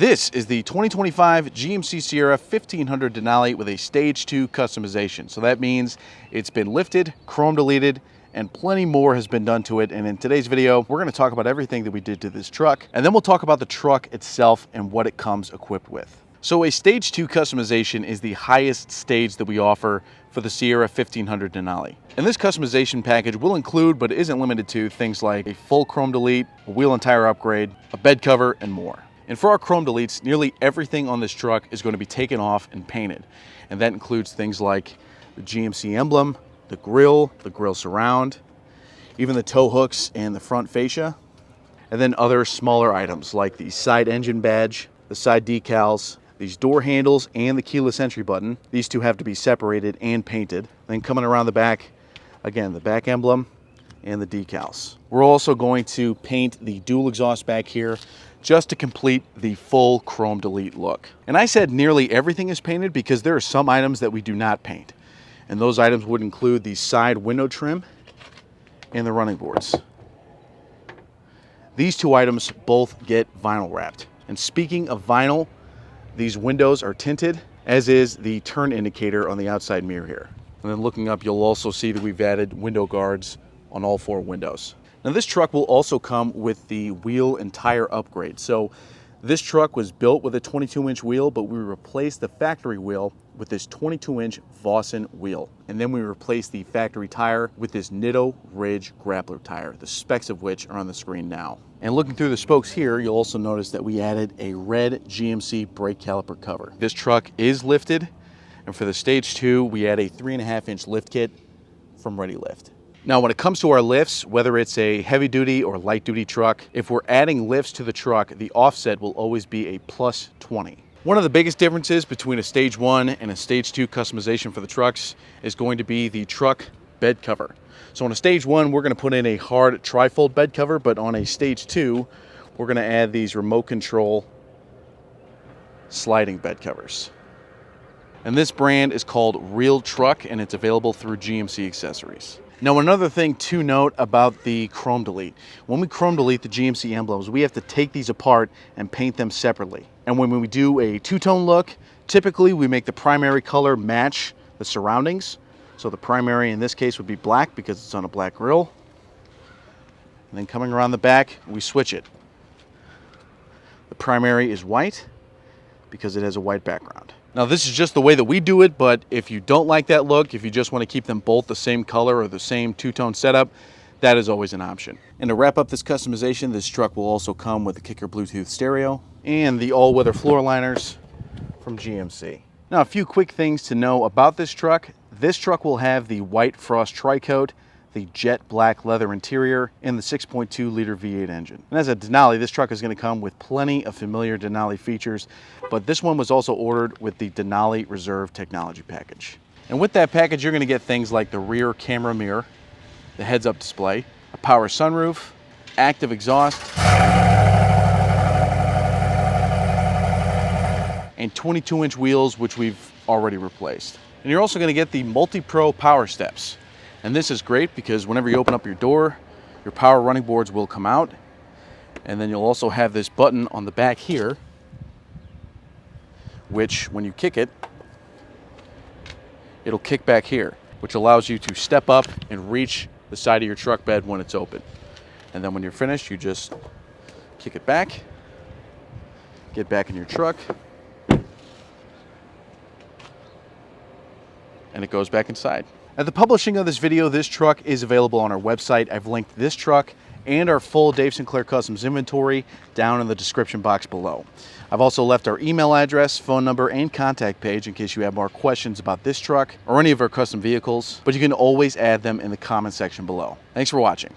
This is the 2025 GMC Sierra 1500 Denali with a Stage 2 customization. So that means it's been lifted, chrome deleted, and plenty more has been done to it. And in today's video, we're going to talk about everything that we did to this truck, and then we'll talk about the truck itself and what it comes equipped with. So a Stage 2 customization is the highest stage that we offer for the Sierra 1500 Denali. And this customization package will include, but isn't limited to, things like a full chrome delete, a wheel and tire upgrade, a bed cover, and more. And for our chrome deletes, nearly everything on this truck is going to be taken off and painted. And that includes things like the GMC emblem, the grille surround, even the tow hooks and the front fascia, and then other smaller items like the side engine badge, the side decals, these door handles, and the keyless entry button. These two have to be separated and painted. Then coming around the back, again, the back emblem and the decals. We're also going to paint the dual exhaust back here just to complete the full chrome delete look. And I said nearly everything is painted because there are some items that we do not paint. And those items would include the side window trim and the running boards. These two items both get vinyl wrapped. And speaking of vinyl, these windows are tinted, as is the turn indicator on the outside mirror here. And then looking up, you'll also see that we've added window guards on all four windows. Now this truck will also come with the wheel and tire upgrade. So this truck was built with a 22-inch wheel, but we replaced the factory wheel with this 22-inch Vossen wheel. And then we replaced the factory tire with this NITTO Ridge Grappler tire, the specs of which are on the screen now. And looking through the spokes here, you'll also notice that we added a red GMC brake caliper cover. This truck is lifted, and for the Stage 2, we add a 3.5-inch lift kit from Ready Lift. Now, when it comes to our lifts, whether it's a heavy duty or light duty truck, if we're adding lifts to the truck, the offset will always be a plus 20. One of the biggest differences between a Stage 1 and a Stage 2 customization for the trucks is going to be the truck bed cover. So on a Stage 1, we're going to put in a hard tri-fold bed cover, but on a Stage 2, we're going to add these remote control sliding bed covers. And this brand is called Real Truck, and it's available through GMC Accessories. Now, another thing to note about the chrome delete. When we chrome delete the GMC emblems, we have to take these apart and paint them separately. And when we do a two-tone look, typically we make the primary color match the surroundings. So the primary in this case would be black because it's on a black grille. And then coming around the back, we switch it. The primary is white because it has a white background. Now this is just the way that we do it, but if you don't like that look, if you just want to keep them both the same color or the same two-tone setup, that is always an option. And to wrap up this customization, this truck will also come with a Kicker Bluetooth stereo and the all-weather floor liners from GMC. Now a few quick things to know about this truck. This truck will have the white frost tri-coat, the jet black leather interior, and the 6.2 liter V8 engine. And as a Denali, this truck is going to come with plenty of familiar Denali features, but this one was also ordered with the Denali Reserve technology package. And with that package, you're going to get things like the rear camera mirror, the heads-up display, a power sunroof, active exhaust, and 22-inch wheels, which we've already replaced. And you're also going to get the Multiprower power steps. And this is great because whenever you open up your door, your power running boards will come out. And then you'll also have this button on the back here, which when you kick it, it'll kick back here, which allows you to step up and reach the side of your truck bed when it's open. And then when you're finished, you just kick it back, get back in your truck, and it goes back inside. At the publishing of this video, this truck is available on our website. I've linked this truck and our full Dave Sinclair Customs inventory down in the description box below. I've also left our email address, phone number, and contact page in case you have more questions about this truck or any of our custom vehicles, but you can always add them in the comment section below. Thanks for watching.